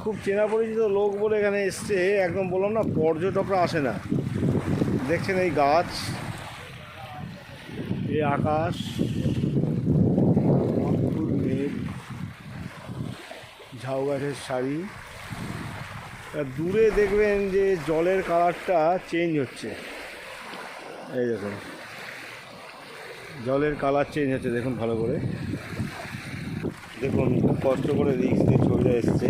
খুব চেনা পরিচিত লোক বলে এখানে এসছে, একদম বললাম না পর্যটকরা আসে না। দেখছেন এই গাছ, এই আকাশ, মেঘ, ঝাউ গাছের সারি। দূরে দেখবেন যে জলের কালারটা চেঞ্জ হচ্ছে, এই দেখুন জলের কালার চেঞ্জ হচ্ছে, দেখুন ভালো করে দেখুন। খুব কষ্ট করে রিক্স দিয়ে চলে এসছে,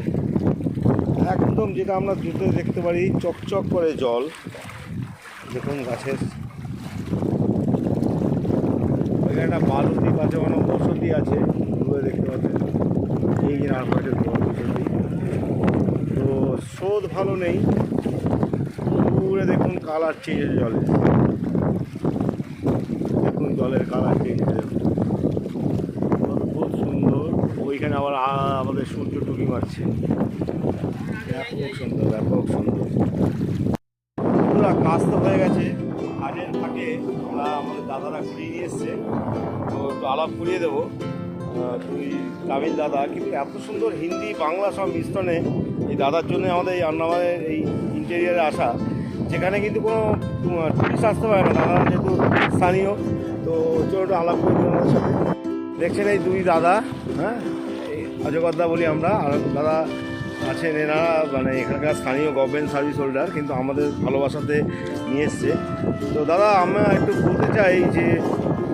একদম যেটা আমরা দ্রুত দেখতে পারি চকচক করে জল। দেখুন গাছের ওইখানে একটা বালু দ্বীপ আছে, কোনো বসতি আছে দূরে দেখতে পাচ্ছেন, এই যে নারপাটের বসতি। তো স্রোত ভালো নেই, দূরে দেখুন কালার চেঞ্জ হয়ে জলে, দেখুন জলের কালার চেঞ্জ হয়ে যাবে, অদ্ভুত সুন্দর। ওইখানে আবার আমাদের সূর্য টুকি মারছে, ব্যাপক সুন্দর, ব্যাপক সুন্দর। পুরো কাজ তো হয়ে গেছে, কাজের ফাঁকে আমরা আমাদের দাদারা ঘুরিয়ে নিয়ে এসছে, তো একটু আলাপ করিয়ে দেবো। তুই তামিল দাদা, কিন্তু এত সুন্দর হিন্দি বাংলা সব মিশ্রণে এই দাদার জন্য আমাদের এই আন্দামানের এই ইন্টেরিয়ারে আসা, যেখানে কিন্তু কোনো টুরিস্ট আসতে পারে না, দাদা যেহেতু স্থানীয়। তো চলো একটু আলাপ করে দিই আমাদের সাথে। দেখছেন এই দুই দাদা, হ্যাঁ এই অজগরদা বলি আমরা, আর দাদা আছেন এনারা মানে এখানকার স্থানীয় গভর্নমেন্ট সার্ভিস হোল্ডার, কিন্তু আমাদের ভালোবাসাতে নিয়ে এসছে। তো দাদা আমরা একটু বলতে চাই যে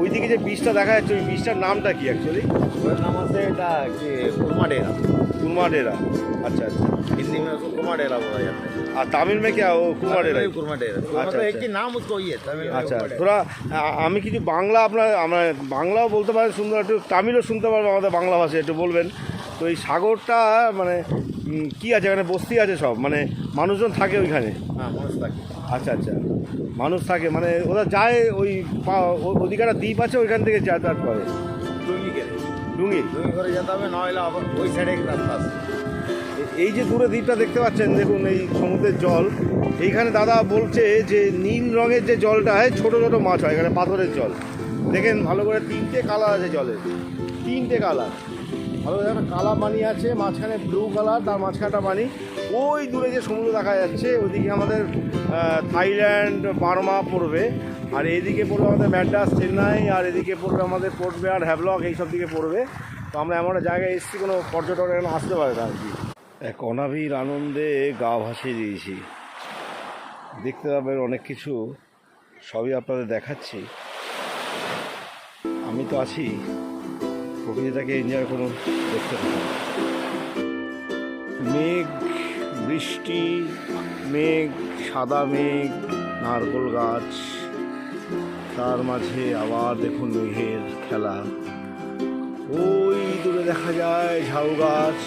ওইদিকে যে বীজটা দেখা যাচ্ছে, ওই বীজটার নামটা কি অ্যাকচুয়ালি? ওর नाम से এটা কি कुरमा डेरा। कुरमा डेरा, अच्छा अच्छा। हिंदी में उसको कुरमा डेरा बोला जाता है। আর তামিল মে क्या वो कुरमा डेरा? कुरमा डेरा अच्छा, मतलब एक अच्छा। ही नाम उसको ही है तमिल में আচ্ছা कुरमा डेरा। তোরা আমি কিছু বাংলা আপনার আমরা বাংলাও বলতে পারেন সুন্দর, একটু তামিলও শুনতে পারবো আমাদের বাংলা ভাষায়, একটু বলবেন। তো এই সাগরটা মানে কি আছে এখানে? বস্তি আছে সব, মানে মানুষজন থাকে ওইখানে? हाँ मस्त था। আচ্ছা আচ্ছা, মানুষ থাকে মানে ওরা যায় ওই ওদিকে একটা দ্বীপ আছে, ওইখান থেকে যাতায়াত করে। डूंगी के ডুঙ্গি, डूंगी করে যেতে হবে, নয়লা আবার ওই সাইডে একটা রাস্তা আছে। এই যে দূরে দ্বীপটা দেখতে পাচ্ছেন, দেখুন এই সমুদ্রের জল। এইখানে দাদা বলছে যে নীল রঙের যে জলটা হয়, ছোটো ছোটো মাছ হয় এখানে, পাথরের জল। দেখেন ভালো করে, তিনটে কালার আছে জলের, তিনটে কালার। ভালো করে একটা কালা পানি আছে, মাঝখানে ব্লু কালার, তার মাঝখানটা পানি। ওই দূরে যে সমুদ্র দেখা যাচ্ছে, ওইদিকে আমাদের থাইল্যান্ড বার্মা পড়বে, আর এইদিকে পড়বে আমাদের ম্যাড্রাস চেন্নাই, আর এদিকে পড়বে আমাদের পোর্ট ব্লেয়ার হ্যাভলক, এইসব দিকে পড়বে। তো আমরা এমন একটা জায়গায় এসেছি, কোনো পর্যটক এখানে আসতে পারে না আর কি। এক অনাবিল আনন্দে গা ভাসিয়ে দিয়েছি। দেখতে পাবেন অনেক কিছু, সবই আপনাদের দেখাচ্ছি। আমি তো আছি, প্রকৃতিটাকে এনজয় করুন, দেখতে পাবেন। মেঘ, বৃষ্টি, মেঘ, সাদা মেঘ, নারকেল গাছ, তার মাঝে আবার দেখুন মেঘের খেলা। ওই দূরে দেখা যায় ঝাউ গাছ,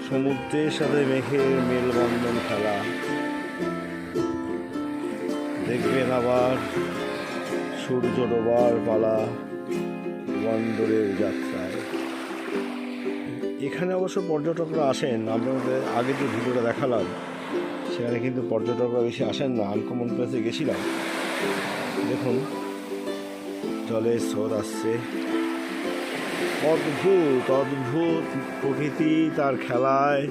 সমুদ্রের সাথে মেঘের মেলবন্ধন খেলা। দেখবেন আবার সূর্য ডোবার পালা, বন্দরের যাত্রায়। এখানে অবশ্য পর্যটকরা আসেন, আপনাদের আগে যে ভিডিওটা দেখালাম সেখানে কিন্তু পর্যটকরা বেশি আসেন না, আনকমন প্লেসে গেছিলাম। দেখুন জলের স্রোত আসছে, অদ্ভুত অদ্ভুত প্রকৃতি তার খেলায়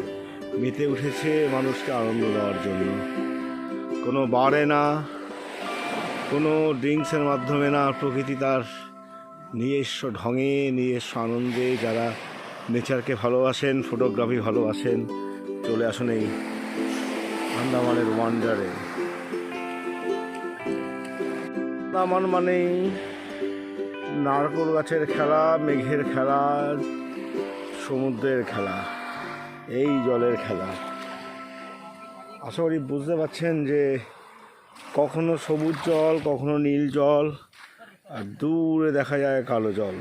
মেতে উঠেছে মানুষকে আনন্দ দেওয়ার জন্য। কোনো বারে না, কোনো ড্রিঙ্কসের মাধ্যমে না, প্রকৃতি তার নিজস্ব ঢঙে, নিজস্ব আনন্দে। যারা নেচারকে ভালোবাসেন, ফটোগ্রাফি ভালোবাসেন, চলে আসুন এই আন্দামানের ওয়ান্ডারে। আন্দামান মানেই নারকেল গাছের খেলা, মেঘের খেলা, সমুদ্রের খেলা, এই জলের খেলা। আশা করি বুঝতে পারছেন যে কখনো সবুজ জল, কখনো নীল জল, আর দূরে দেখা যায় কালো জল।